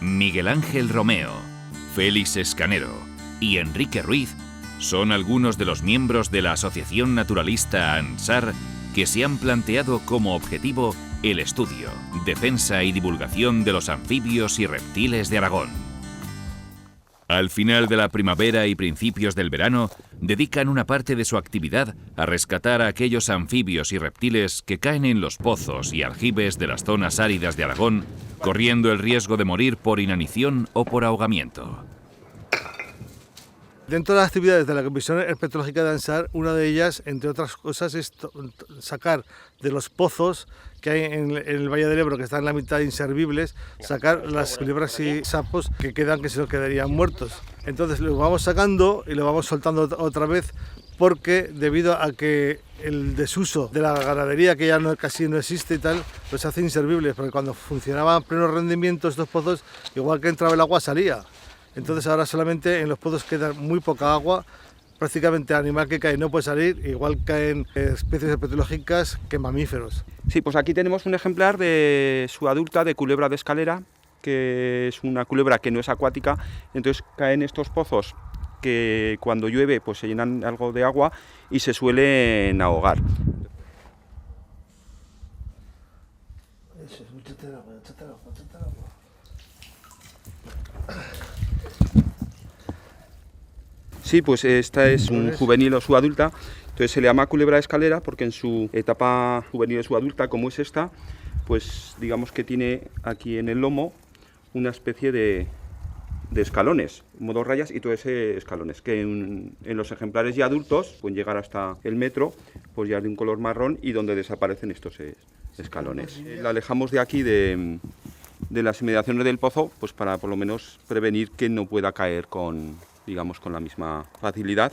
Miguel Ángel Romeo, Félix Escanero y Enrique Ruiz son algunos de los miembros de la Asociación Naturalista ANSAR que se han planteado como objetivo el estudio, defensa y divulgación de los anfibios y reptiles de Aragón. Al final de la primavera y principios del verano, dedican una parte de su actividad a rescatar a aquellos anfibios y reptiles que caen en los pozos y aljibes de las zonas áridas de Aragón, corriendo el riesgo de morir por inanición o por ahogamiento. Dentro de las actividades de la Comisión Herpetológica de ANSAR, una de ellas, entre otras cosas, es sacar de los pozos que hay en el Valle del Ebro, que están en la mitad inservibles, sacar las culebras y sapos que quedan, que se nos quedarían muertos. Entonces lo vamos sacando y lo vamos soltando otra vez, porque debido a que el desuso de la ganadería, que ya casi no existe y tal, los hace inservibles, porque cuando funcionaban a pleno rendimiento estos pozos, igual que entraba el agua salía. Entonces ahora solamente en los pozos queda muy poca agua, prácticamente el animal que cae no puede salir, igual caen especies herpetológicas que mamíferos. Sí, pues aquí tenemos un ejemplar de su adulta de culebra de escalera, que es una culebra que no es acuática, entonces caen estos pozos que cuando llueve pues se llenan algo de agua y se suelen ahogar. Sí, pues esta es un juvenil o su adulta, entonces se le llama culebra de escalera porque en su etapa juvenil o su adulta, como es esta, pues digamos que tiene aquí en el lomo una especie de escalones, modo rayas y todo ese escalones, que en los ejemplares ya adultos pueden llegar hasta el metro, pues ya de un color marrón y donde desaparecen estos escalones. La alejamos de aquí, de las inmediaciones del pozo, pues para por lo menos prevenir que no pueda caer con la misma facilidad.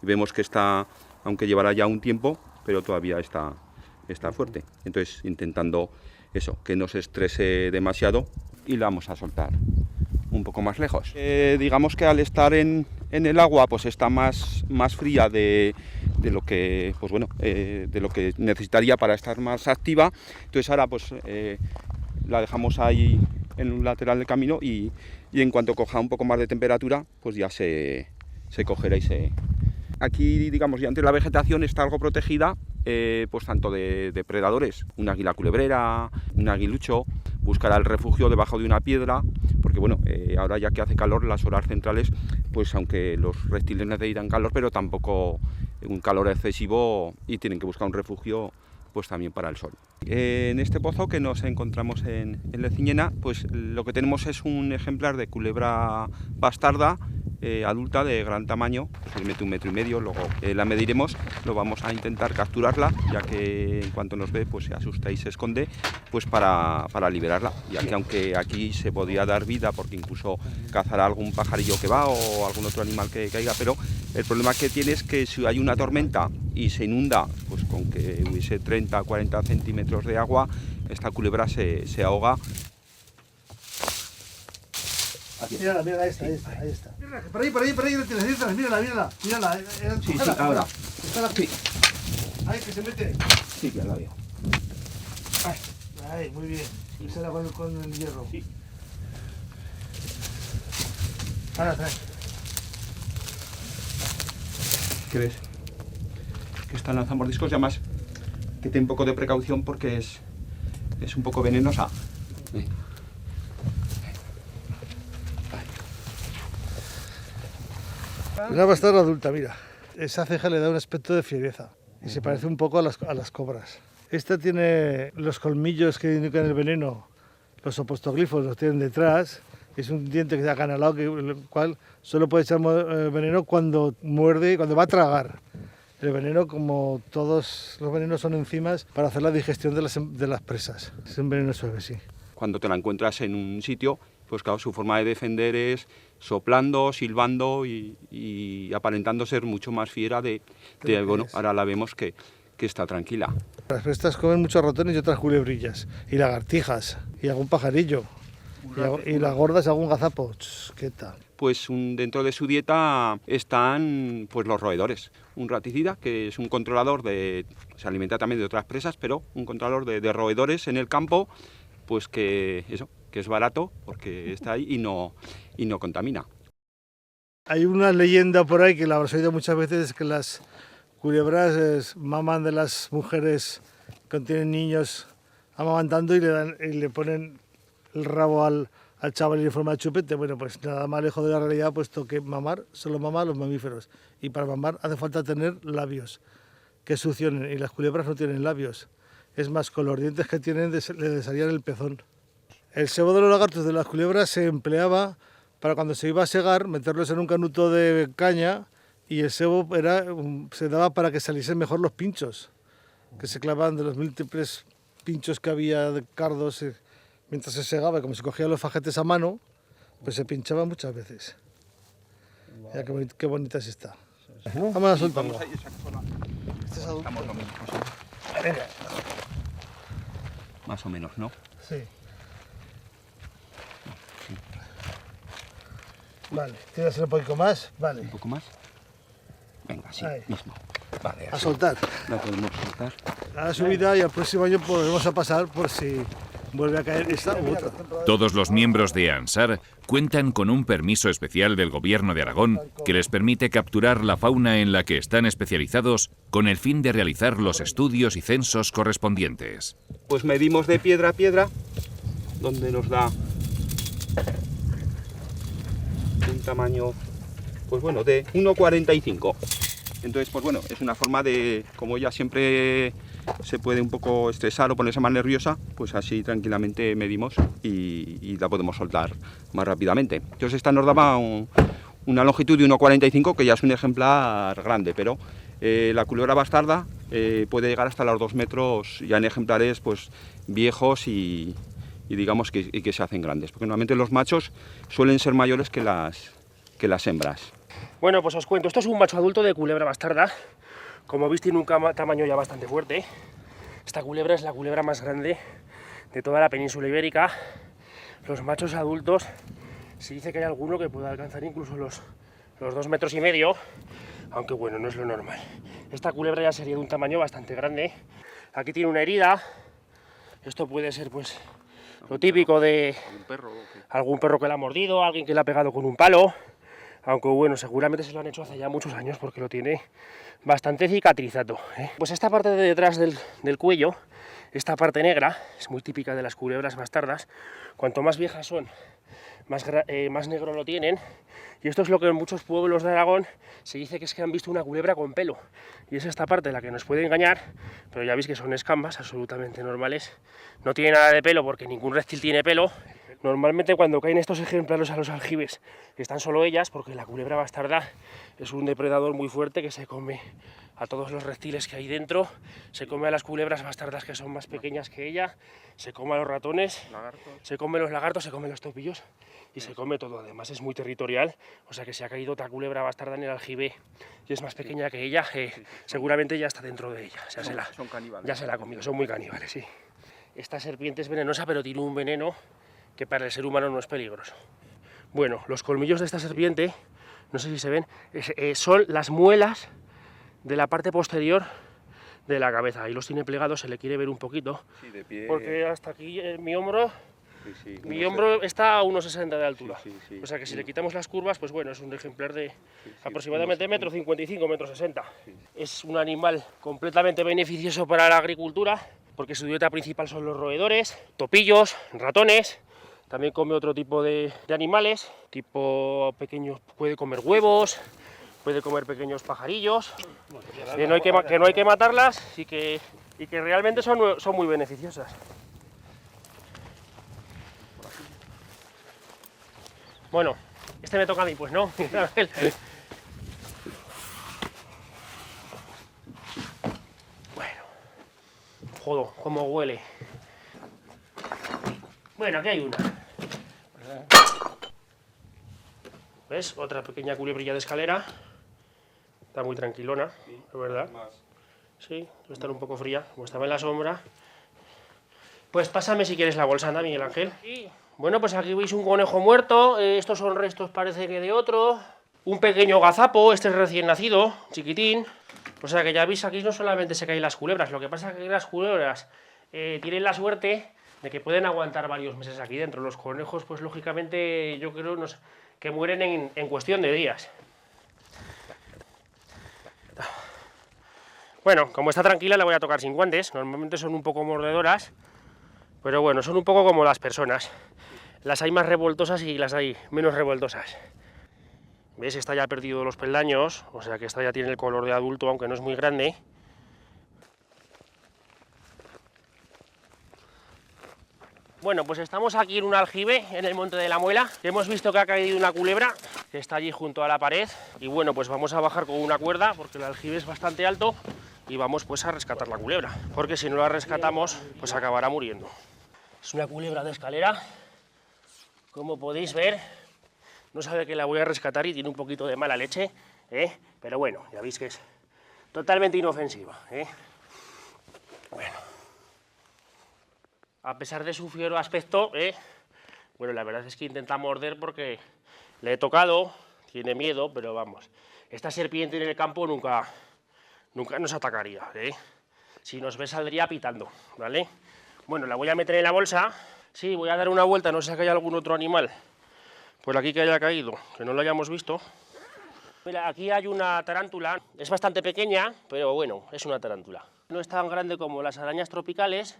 Y vemos que está, aunque llevará ya un tiempo, pero todavía está fuerte. Entonces intentando eso, que no se estrese demasiado y la vamos a soltar un poco más lejos. Digamos que al estar en el agua pues está más fría de lo que de lo que necesitaría para estar más activa. Entonces ahora pues la dejamos ahí en un lateral del camino y en cuanto coja un poco más de temperatura pues ya se cogerá y se... Aquí, digamos, ya entre la vegetación está algo protegida, pues tanto de depredadores, un águila culebrera, un aguilucho, buscará el refugio debajo de una piedra, porque bueno, ahora ya que hace calor, las horas centrales, pues aunque los reptiles necesitan calor, pero tampoco un calor excesivo y tienen que buscar un refugio pues también para el sol. En este pozo que nos encontramos en Leciñena, pues lo que tenemos es un ejemplar de culebra bastarda, adulta de gran tamaño, posiblemente 1,5 metros, luego la mediremos, lo vamos a intentar capturarla, ya que en cuanto nos ve pues se asusta y se esconde, pues para liberarla, ya que aunque aquí se podría dar vida porque incluso cazará algún pajarillo que va o algún otro animal que caiga, pero el problema que tiene es que si hay una tormenta y se inunda, pues con que hubiese 30-40 centímetros de agua, esta culebra se ahoga. Mírala, ahí está. Por ahí la tienes, mírala. Sí, ahora. Sí. Ay, que se mete. Sí, ya la veo. Ay, muy bien. Písala con el hierro. Sí. Ahora, trae. ¿Qué ves? Que están lanzamordiscos y además que ten un poco de precaución porque es un poco venenosa. Una bastarda adulta, mira. Esa ceja le da un aspecto de fiereza y se parece un poco a las cobras. Esta tiene los colmillos que indican el veneno, los opostoglifos los tienen detrás. Es un diente que se ha acanalado, el cual solo puede echar veneno cuando muerde y cuando va a tragar. El veneno, como todos los venenos, son enzimas para hacer la digestión de las presas. Es un veneno suave, sí. Cuando te la encuentras en un sitio, pues claro, su forma de defender es soplando, silbando y aparentando ser mucho más fiera bueno, ahora la vemos que está tranquila. Las prestas comen muchos ratones y otras culebrillas, y lagartijas, y algún pajarillo, y las gordas algún gazapo. ¿Qué tal? Pues dentro de su dieta están pues los roedores. Un raticida, que es un controlador se alimenta también de otras presas, pero un controlador de roedores en el campo, pues que eso, que es barato porque está ahí y no contamina. Hay una leyenda por ahí que la habrás oído muchas veces, que las culebras maman de las mujeres que tienen niños amamantando y le ponen el rabo al chaval en forma de chupete. Bueno, pues nada más lejos de la realidad, puesto que mamar solo maman los mamíferos. Y para mamar hace falta tener labios que succionen, y las culebras no tienen labios. Es más, con los dientes que tienen le desharían el pezón. El sebo de los lagartos de las culebras se empleaba para cuando se iba a segar, meterlos en un canuto de caña, y el sebo se daba para que saliesen mejor los pinchos, que se clavaban de los múltiples pinchos que había de cardos mientras se segaba. Como se cogían los fajetes a mano, pues se pinchaba muchas veces. Mira qué bonita es esta. Vamos a soltarlo. Vamos ahí, esa zona. Este es adulto. Estamos lo mismo, Venga. más o menos, ¿no? Sí. Vale, tiras un poquito más. Vale. Un poco más. Venga, sí, Ahí. mismo. Vale, A así. soltar. La podemos soltar. A la subida, y al próximo año volvemos a pasar por si vuelve a caer esta u otra. Todos los miembros de ANSAR cuentan con un permiso especial del Gobierno de Aragón que les permite capturar la fauna en la que están especializados con el fin de realizar los estudios y censos correspondientes. Pues medimos de piedra a piedra, donde nos da un tamaño, pues bueno, de 1,45. Entonces, pues bueno, es una forma de, como ella siempre se puede un poco estresar o ponerse más nerviosa, pues así tranquilamente medimos y la podemos soltar más rápidamente. Entonces esta nos daba una longitud de 1,45, que ya es un ejemplar grande, pero la culebra bastarda puede llegar hasta los 2 metros ya en ejemplares pues viejos y digamos que se hacen grandes, porque normalmente los machos suelen ser mayores que las hembras. Bueno, pues os cuento, esto es un macho adulto de culebra bastarda. Como veis, tiene un tamaño ya bastante fuerte. Esta culebra es la culebra más grande de toda la península ibérica. Los machos adultos, se dice que hay alguno que puede alcanzar incluso los 2,5 metros, aunque bueno, no es lo normal. Esta culebra ya sería de un tamaño bastante grande. Aquí tiene una herida. Esto puede ser pues lo típico de algún perro que la ha mordido, alguien que le ha pegado con un palo. Aunque bueno, seguramente se lo han hecho hace ya muchos años porque lo tiene bastante cicatrizado, ¿eh? Pues esta parte de detrás del cuello, esta parte negra, es muy típica de las culebras bastardas. Cuanto más viejas son, más negro lo tienen. Y esto es lo que en muchos pueblos de Aragón se dice que es que han visto una culebra con pelo. Y es esta parte la que nos puede engañar, pero ya veis que son escamas absolutamente normales. No tiene nada de pelo porque ningún reptil tiene pelo. Normalmente cuando caen estos ejemplares a los aljibes están solo ellas, porque la culebra bastarda es un depredador muy fuerte que se come a todos los reptiles que hay dentro, se come a las culebras bastardas que son más pequeñas que ella, se come a los ratones, se come los lagartos, se come los topillos y se come todo. Además es muy territorial, o sea que si ha caído otra culebra bastarda en el aljibe y es más pequeña que ella, seguramente ya está dentro de ella, o sea, Son caníbales. ya se la ha comido, son muy caníbales, sí. Esta serpiente es venenosa, pero tiene un veneno que para el ser humano no es peligroso. Bueno, los colmillos de esta serpiente, no sé si se ven, son las muelas de la parte posterior de la cabeza. Ahí los tiene plegados, se le quiere ver un poquito, Sí, de pie. porque hasta aquí mi hombro Sí, está a 1,60 de altura. Sí. O sea que si le quitamos las curvas, pues bueno, es un ejemplar de aproximadamente 1,55 m, 1,60 m. Es un animal completamente beneficioso para la agricultura, porque su dieta principal son los roedores, topillos, ratones. También come otro tipo de animales, tipo pequeños, puede comer huevos, puede comer pequeños pajarillos, que no hay que matarlas y que realmente son muy beneficiosas. Bueno, este me toca a mí, pues no. Bueno, joder, cómo huele. Bueno, aquí hay una. ¿Ves? Otra pequeña culebrilla de escalera. Está muy tranquilona, la verdad. Sí, debe estar un poco fría, como estaba en la sombra. Pues pásame si quieres la bolsa, anda, Miguel Ángel. Bueno, pues aquí veis un conejo muerto. Estos son restos, parece que de otro. Un pequeño gazapo, este es recién nacido, chiquitín. O sea que ya veis, aquí no solamente se caen las culebras. Lo que pasa es que las culebras tienen la suerte de que pueden aguantar varios meses aquí dentro. Los conejos, pues lógicamente, yo creo que mueren en cuestión de días. Bueno, como está tranquila, la voy a tocar sin guantes. Normalmente son un poco mordedoras, pero bueno, son un poco como las personas. Las hay más revoltosas y las hay menos revoltosas. ¿Ves? Esta ya ha perdido los peldaños, o sea que esta ya tiene el color de adulto, aunque no es muy grande. Bueno, pues estamos aquí en un aljibe, en el Monte de la Muela. Hemos visto que ha caído una culebra, que está allí junto a la pared. Y bueno, pues vamos a bajar con una cuerda, porque el aljibe es bastante alto. Y vamos pues a rescatar la culebra, porque si no la rescatamos, pues acabará muriendo. Es una culebra de escalera, como podéis ver. No sabe que la voy a rescatar y tiene un poquito de mala leche, pero bueno, ya veis que es totalmente inofensiva. Bueno, a pesar de su fiero aspecto, bueno, la verdad es que intenta morder porque le he tocado, tiene miedo, pero vamos, esta serpiente en el campo nunca nos atacaría, Si nos ve saldría pitando, ¿vale? Bueno, la voy a meter en la bolsa. Sí, voy a dar una vuelta, no sé si hay algún otro animal por aquí que haya caído, que no lo hayamos visto. Mira, aquí hay una tarántula, es bastante pequeña, pero bueno, es una tarántula. No es tan grande como las arañas tropicales,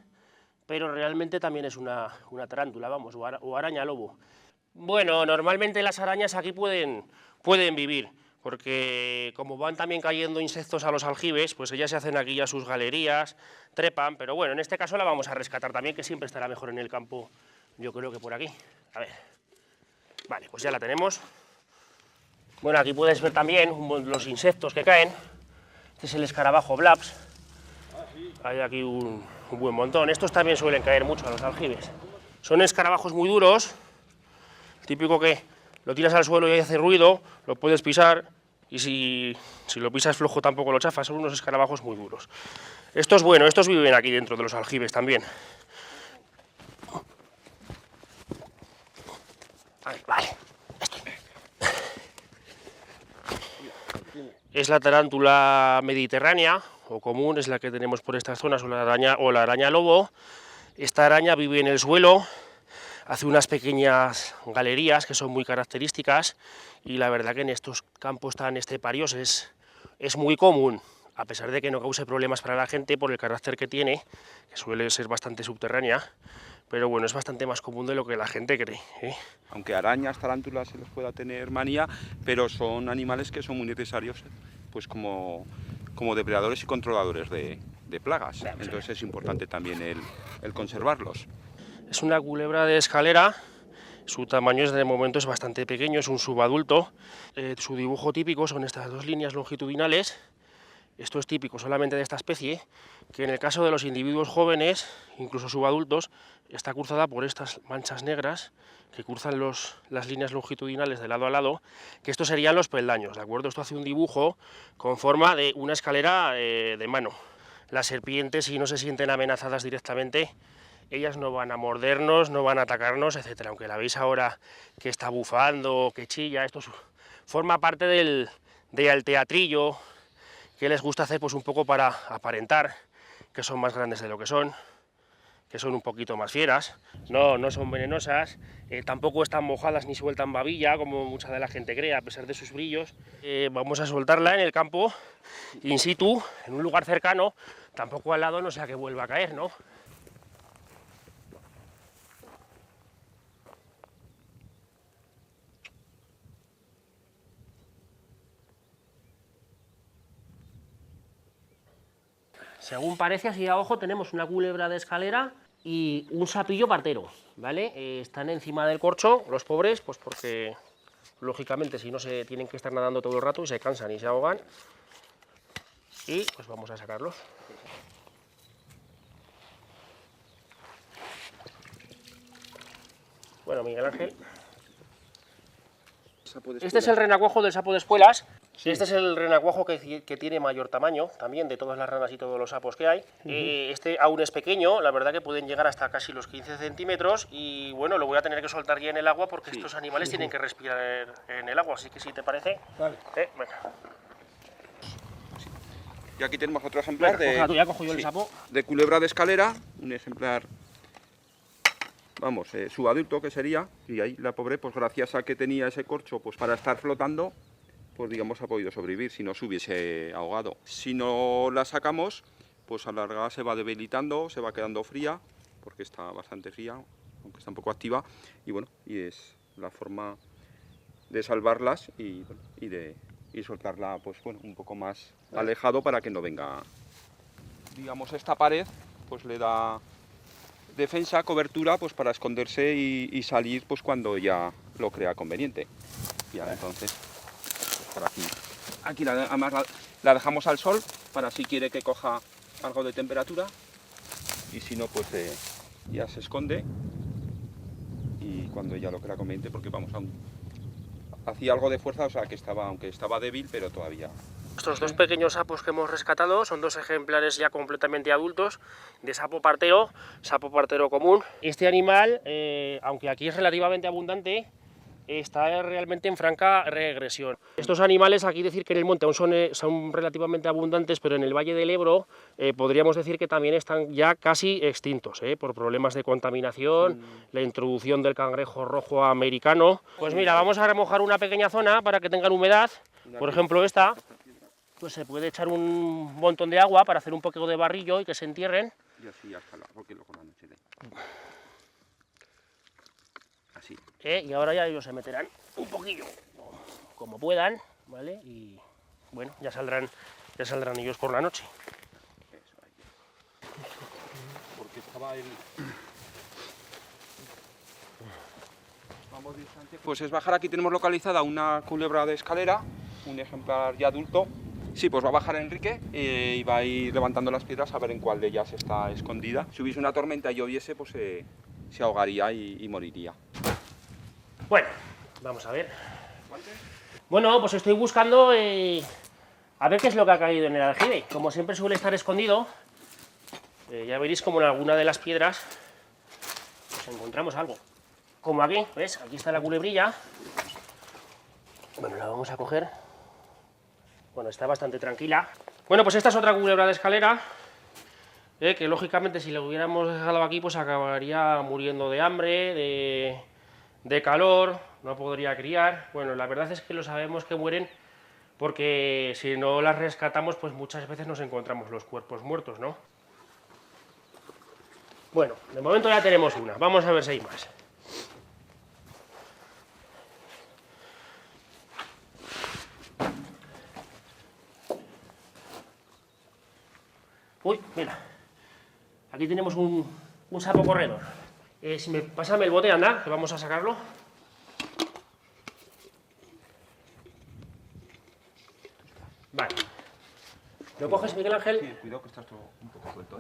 pero realmente también es una tarántula, vamos, o araña lobo. Bueno, normalmente las arañas aquí pueden vivir, porque como van también cayendo insectos a los aljibes, pues ellas se hacen aquí ya sus galerías, trepan, pero bueno, en este caso la vamos a rescatar también, que siempre estará mejor en el campo, yo creo que por aquí. A ver, vale, pues ya la tenemos. Bueno, aquí puedes ver también los insectos que caen. Este es el escarabajo Blaps. Hay aquí un buen montón. Estos también suelen caer mucho a los aljibes. Son escarabajos muy duros, típico que lo tiras al suelo y hace ruido, lo puedes pisar, y si lo pisas flojo tampoco lo chafas. Son unos escarabajos muy duros. Estos, bueno, estos viven aquí dentro de los aljibes también. Vale. Es la tarántula mediterránea, o común, es la que tenemos por estas zonas, o la araña lobo. Esta araña vive en el suelo, hace unas pequeñas galerías que son muy características, y la verdad que en estos campos tan esteparios es muy común, a pesar de que no cause problemas para la gente por el carácter que tiene, que suele ser bastante subterránea, pero bueno, es bastante más común de lo que la gente cree. Aunque arañas, tarántulas se les pueda tener manía, pero son animales que son muy necesarios, pues como depredadores y controladores de plagas. Entonces es importante también el conservarlos. Es una culebra de escalera, su tamaño de momento es bastante pequeño, es un subadulto. Su dibujo típico son estas dos líneas longitudinales. Esto es típico solamente de esta especie, que en el caso de los individuos jóvenes, incluso subadultos, está cruzada por estas manchas negras que cruzan las líneas longitudinales de lado a lado, que estos serían los peldaños, ¿de acuerdo? Esto hace un dibujo con forma de una escalera de mano. Las serpientes, si no se sienten amenazadas directamente, ellas no van a mordernos, no van a atacarnos, etcétera. Aunque la veis ahora que está bufando, que chilla, esto forma parte del teatrillo que les gusta hacer, pues un poco para aparentar que son más grandes de lo que son un poquito más fieras. No son venenosas, tampoco están mojadas ni sueltan babilla, como mucha de la gente cree, a pesar de sus brillos. Vamos a soltarla en el campo, in situ, en un lugar cercano, tampoco al lado, no sea que vuelva a caer, ¿no? Según parece, así a ojo, tenemos una culebra de escalera y un sapillo partero, ¿vale? Están encima del corcho, los pobres, pues porque, lógicamente, si no se tienen que estar nadando todo el rato y se cansan y se ahogan. Y pues vamos a sacarlos. Bueno, Miguel Ángel. Este es el renacuajo del sapo de espuelas. Sí. Este es el renacuajo que tiene mayor tamaño, también de todas las ranas y todos los sapos que hay. Este aún es pequeño, la verdad que pueden llegar hasta casi los 15 centímetros y bueno, lo voy a tener que soltar ya en el agua porque estos animales tienen que respirar en el agua, así que si te parece... Vale. Venga. Y aquí tenemos otro ejemplar ya cojo yo el sapo. De culebra de escalera, un ejemplar vamos, subadulto que sería, y ahí la pobre, pues gracias a que tenía ese corcho, pues para estar flotando, pues digamos ha podido sobrevivir, si no se hubiese ahogado. Si no la sacamos, pues a la larga se va debilitando, se va quedando fría, porque está bastante fría, aunque está un poco activa, y bueno, y es la forma de salvarlas y, bueno, y soltarla pues bueno, un poco más alejado para que no venga. Digamos, esta pared pues le da defensa, cobertura, pues para esconderse y salir pues cuando ya lo crea conveniente. Ya, entonces, pues por aquí además la dejamos al sol para si quiere que coja algo de temperatura, y si no, pues ya se esconde y cuando ya lo crea conveniente, porque vamos, aún hacía algo de fuerza, o sea que estaba, aunque estaba débil, pero todavía. Estos dos pequeños sapos que hemos rescatado son dos ejemplares ya completamente adultos de sapo partero común. Este animal, aunque aquí es relativamente abundante, está realmente en franca regresión. Estos animales, aquí decir que en el monte aún son relativamente abundantes, pero en el Valle del Ebro podríamos decir que también están ya casi extintos, por problemas de contaminación, la introducción del cangrejo rojo americano. Pues mira, vamos a remojar una pequeña zona para que tengan humedad, por ejemplo esta. Pues se puede echar un montón de agua para hacer un poquito de barrillo y que se entierren. Y así hasta porque luego la noche así. Y ahora ya ellos se meterán un poquillo, como puedan, ¿vale? Y bueno, ya saldrán ellos por la noche. Eso, ahí. Porque estaba el... Vamos distante. Pues es bajar, aquí tenemos localizada una culebra de escalera, un ejemplar ya adulto. Sí, pues va a bajar Enrique y va a ir levantando las piedras a ver en cuál de ellas está escondida. Si hubiese una tormenta y lloviese, pues se ahogaría y moriría. Bueno, vamos a ver. Bueno, pues estoy buscando a ver qué es lo que ha caído en el aljibe. Como siempre suele estar escondido, ya veréis como en alguna de las piedras pues encontramos algo. Como aquí, ¿ves? Aquí está la culebrilla. Bueno, la vamos a coger. Bueno, está bastante tranquila. Bueno, pues esta es otra culebra de escalera, que lógicamente si la hubiéramos dejado aquí pues acabaría muriendo de hambre, de calor, no podría criar. Bueno, la verdad es que lo sabemos que mueren porque si no las rescatamos pues muchas veces nos encontramos los cuerpos muertos, ¿no? Bueno, de momento ya tenemos una, vamos a ver si hay más. Uy, mira, aquí tenemos un sapo corredor. Si me pásame el bote, anda, que vamos a sacarlo. Vale. ¿Lo coges, Miguel Ángel? Sí, cuidado que estás todo un poco suelto,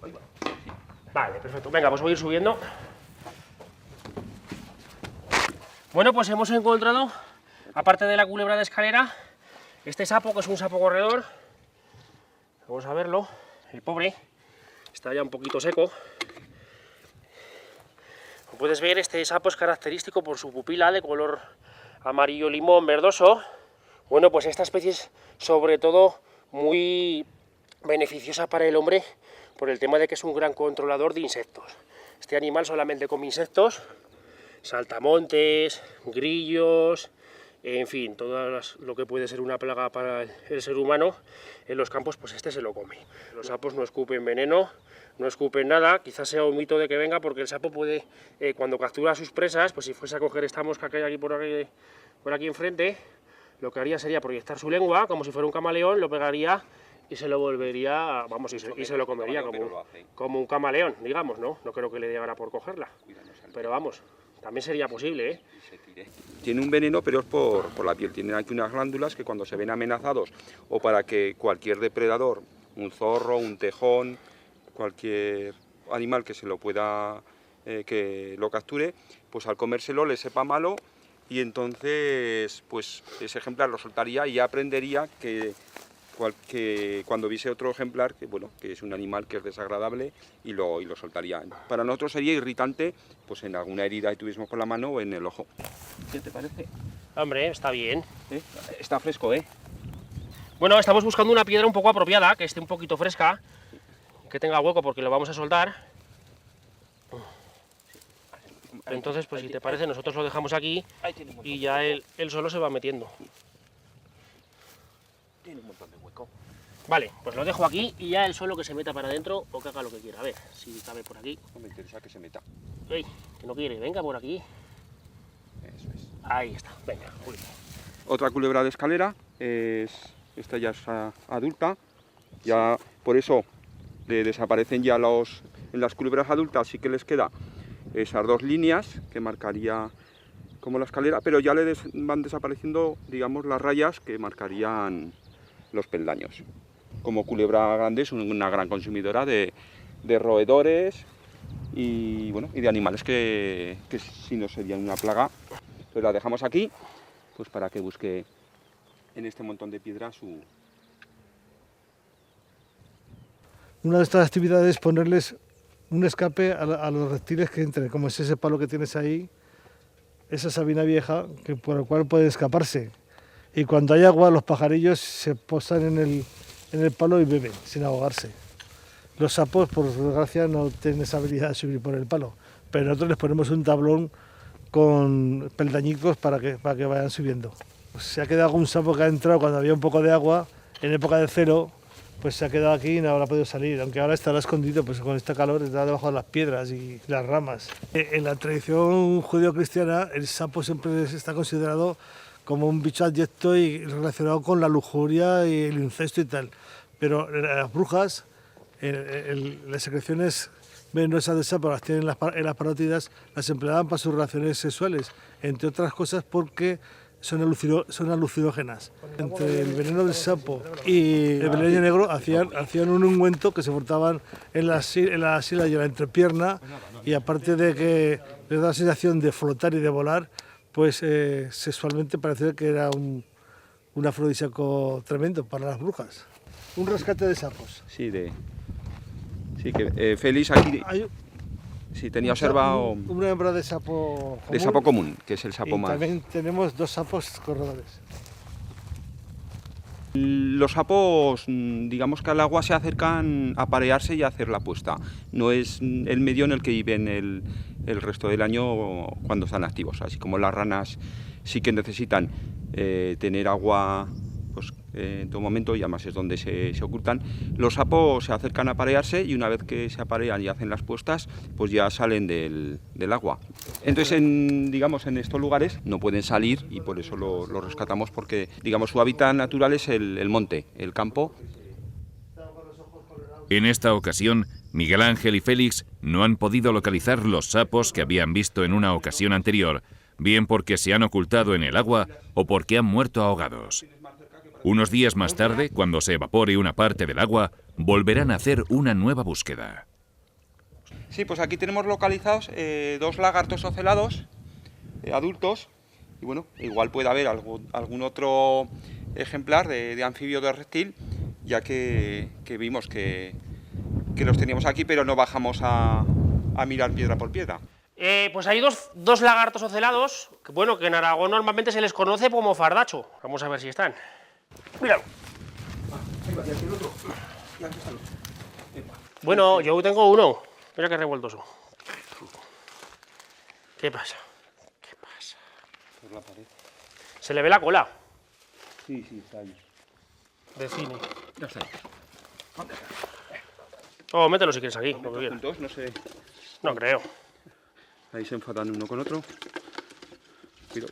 Ahí va. Sí. Vale, perfecto. Venga, pues voy a ir subiendo. Bueno, pues hemos encontrado, aparte de la culebra de escalera, este sapo, que es un sapo corredor. Vamos a verlo. El pobre está ya un poquito seco. Como puedes ver, este sapo es característico por su pupila de color amarillo limón verdoso. Bueno, pues esta especie es sobre todo muy beneficiosa para el hombre por el tema de que es un gran controlador de insectos. Este animal solamente come insectos, saltamontes, grillos, en fin, todo lo que puede ser una plaga para el ser humano en los campos, pues este se lo come. Los sapos no escupen veneno, no escupen nada, quizás sea un mito de que venga porque el sapo puede, cuando captura a sus presas, pues si fuese a coger esta mosca que hay aquí por aquí enfrente, lo que haría sería proyectar su lengua, como si fuera un camaleón, lo pegaría y se lo volvería, vamos, y se lo comería como un camaleón, digamos, ¿no? No creo que le diera por cogerla, pero vamos, también sería posible, ¿eh? Tiene un veneno, pero es por la piel. Tienen aquí unas glándulas que cuando se ven amenazados o para que cualquier depredador, un zorro, un tejón, cualquier animal que se lo pueda, que lo capture, pues al comérselo le sepa malo y entonces pues ese ejemplar lo soltaría y ya aprendería que cuando viese otro ejemplar, que bueno, que es un animal que es desagradable y lo soltaría. Para nosotros sería irritante pues en alguna herida que tuviésemos por la mano o en el ojo. ¿Qué te parece? Hombre, está bien. Está fresco, ¿eh? Bueno, estamos buscando una piedra un poco apropiada, que esté un poquito fresca, que tenga hueco porque lo vamos a soltar. Entonces, pues si te parece, nosotros lo dejamos aquí y ya él solo se va metiendo. Tiene un montón de hueco. Vale, pues lo dejo aquí y ya él solo que se meta para adentro o que haga lo que quiera. A ver, si cabe por aquí. No me interesa que se meta. ¡Ey! Que no quiere, venga por aquí. Eso es. Ahí está, venga. Uy. Otra culebra de escalera, esta ya es adulta, ya por eso desaparecen ya en las culebras adultas, sí que les queda esas dos líneas que marcaría como la escalera, pero ya van desapareciendo, digamos, las rayas que marcarían los peldaños. Como culebra grande es una gran consumidora de roedores y, bueno, y de animales que si no serían una plaga. Entonces la dejamos aquí, pues para que busque en este montón de piedras su... Una de estas actividades es ponerles un escape a los reptiles que entren, como es ese palo que tienes ahí, esa sabina vieja por el cual pueden escaparse. Y cuando hay agua, los pajarillos se posan en el palo y beben, sin ahogarse. Los sapos, por desgracia, no tienen esa habilidad de subir por el palo, pero nosotros les ponemos un tablón con peldañicos para que vayan subiendo. Pues se ha quedado algún sapo que ha entrado cuando había un poco de agua, en época de cero, pues se ha quedado aquí y no habrá podido salir, aunque ahora estará escondido, pues con este calor está debajo de las piedras y las ramas. En la tradición judío-cristiana, el sapo siempre está considerado como un bicho adyecto y relacionado con la lujuria y el incesto y tal. Pero las brujas, las secreciones venenosas de sapo las tienen en las parótidas, las empleaban para sus relaciones sexuales, entre otras cosas porque son alucinógenas. Entre el veneno del sapo y el veneno negro hacían un ungüento que se frutaban en la axila y en la entrepierna, y aparte de que les da la sensación de flotar y de volar, pues sexualmente parecía que era un afrodisíaco tremendo para las brujas. Un rescate de sapos. Sí, sí que Félix aquí sí tenía observado una hembra de sapo común. De sapo común, que es el sapo más. También tenemos dos sapos corredores. Los sapos, digamos que al agua se acercan a parearse y a hacer la puesta. No es el medio en el que viven el resto del año cuando están activos. Así como las ranas sí que necesitan tener agua pues, en todo momento, y además es donde se ocultan. Los sapos se acercan a aparearse y una vez que se aparean y hacen las puestas, pues ya salen del agua. Entonces, digamos, en estos lugares no pueden salir y por eso lo rescatamos, porque digamos, su hábitat natural es el monte, el campo. En esta ocasión, Miguel Ángel y Félix no han podido localizar los sapos que habían visto en una ocasión anterior, bien porque se han ocultado en el agua o porque han muerto ahogados. Unos días más tarde, cuando se evapore una parte del agua, volverán a hacer una nueva búsqueda. Sí, pues aquí tenemos localizados dos lagartos ocelados adultos, y bueno, igual puede haber algún otro ejemplar de anfibio o de reptil, ya que vimos que los teníamos aquí, pero no bajamos a mirar piedra por piedra. Pues hay dos lagartos ocelados, que en Aragón normalmente se les conoce como fardacho. Vamos a ver si están. Míralo. Bueno, yo tengo uno. Mira qué revueltoso. ¿Qué pasa? ¿Qué pasa? Por la pared. Se le ve la cola. Sí, está ahí. De cine. Ya está ahí. Oh, mételo si quieres aquí. Lo que quieras. Juntos, no sé. No creo. Ahí se enfadan uno con otro. Pero...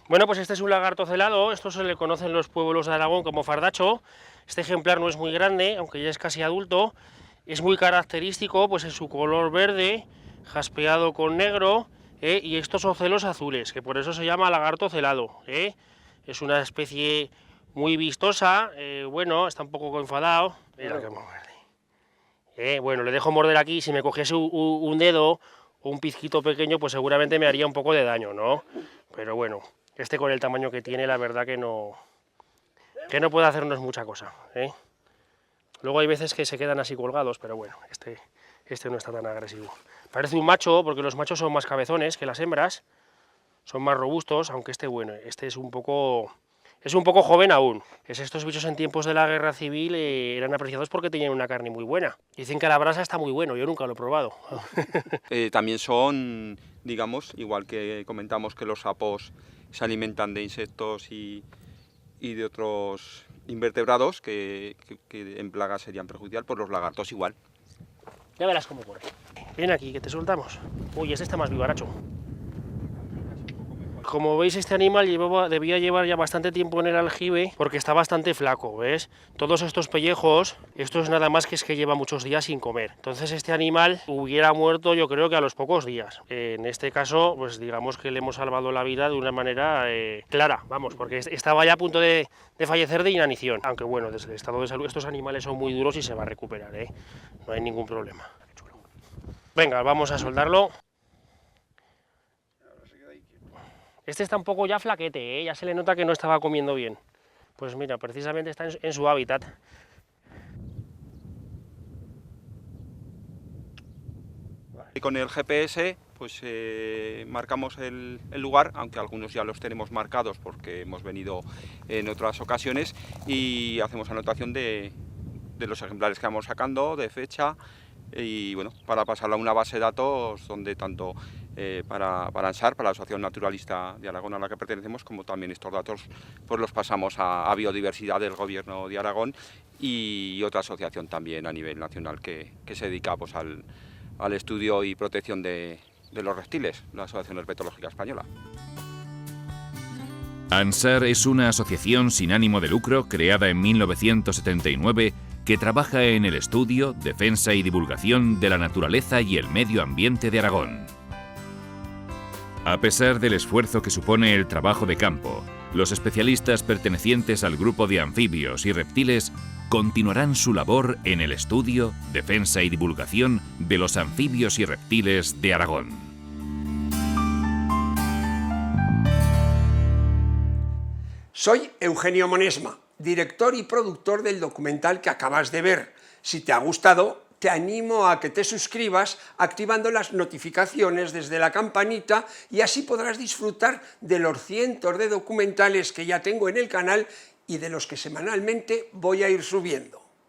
Bueno, pues este es un lagarto celado, esto se le conoce en los pueblos de Aragón como fardacho. Este ejemplar no es muy grande, aunque ya es casi adulto. Es muy característico pues en su color verde, jaspeado con negro, y estos ocelos azules, que por eso se llama lagarto celado. Es una especie muy vistosa, bueno, está un poco enfadado. Mira que muerde. Bueno, le dejo morder aquí, si me cogiese un dedo o un pizquito pequeño, pues seguramente me haría un poco de daño, ¿no? Pero bueno, este con el tamaño que tiene, la verdad que no puede hacernos mucha cosa, Luego hay veces que se quedan así colgados, pero bueno, este no está tan agresivo. Parece un macho, porque los machos son más cabezones que las hembras, son más robustos, aunque este es un poco Es un poco joven aún. Estos bichos en tiempos de la guerra civil eran apreciados porque tenían una carne muy buena. Dicen que a la brasa está muy bueno, yo nunca lo he probado. También son, digamos, igual que comentamos que los sapos se alimentan de insectos y de otros invertebrados que en plagas serían perjudiciales, pues los lagartos igual. Ya verás cómo corre. Ven aquí, que te soltamos. Uy, este está más vivaracho. Como veis, este animal debía llevar ya bastante tiempo en el aljibe porque está bastante flaco, ¿ves? Todos estos pellejos, esto es nada más que es que lleva muchos días sin comer. Entonces este animal hubiera muerto yo creo que a los pocos días. En este caso, pues digamos que le hemos salvado la vida de una manera clara, vamos, porque estaba ya a punto de fallecer de inanición. Aunque bueno, desde el estado de salud estos animales son muy duros y se va a recuperar, ¿eh? No hay ningún problema. Venga, vamos a soldarlo. Este está un poco ya flaquete, ¿eh? Ya se le nota que no estaba comiendo bien. Pues mira, precisamente está en su hábitat. Y con el GPS pues marcamos el lugar, aunque algunos ya los tenemos marcados porque hemos venido en otras ocasiones, y hacemos anotación de los ejemplares que vamos sacando, de fecha, y bueno, para pasarlo a una base de datos donde tanto para ANSAR, para la Asociación Naturalista de Aragón a la que pertenecemos, como también estos datos pues los pasamos a Biodiversidad del Gobierno de Aragón y otra asociación también a nivel nacional que se dedica pues al estudio y protección de los reptiles, la Asociación Herpetológica Española. ANSAR es una asociación sin ánimo de lucro creada en 1979 que trabaja en el estudio, defensa y divulgación de la naturaleza y el medio ambiente de Aragón. A pesar del esfuerzo que supone el trabajo de campo, los especialistas pertenecientes al grupo de anfibios y reptiles continuarán su labor en el estudio, defensa y divulgación de los anfibios y reptiles de Aragón. Soy Eugenio Monesma, director y productor del documental que acabas de ver. Si te ha gustado, te animo a que te suscribas activando las notificaciones desde la campanita y así podrás disfrutar de los cientos de documentales que ya tengo en el canal y de los que semanalmente voy a ir subiendo.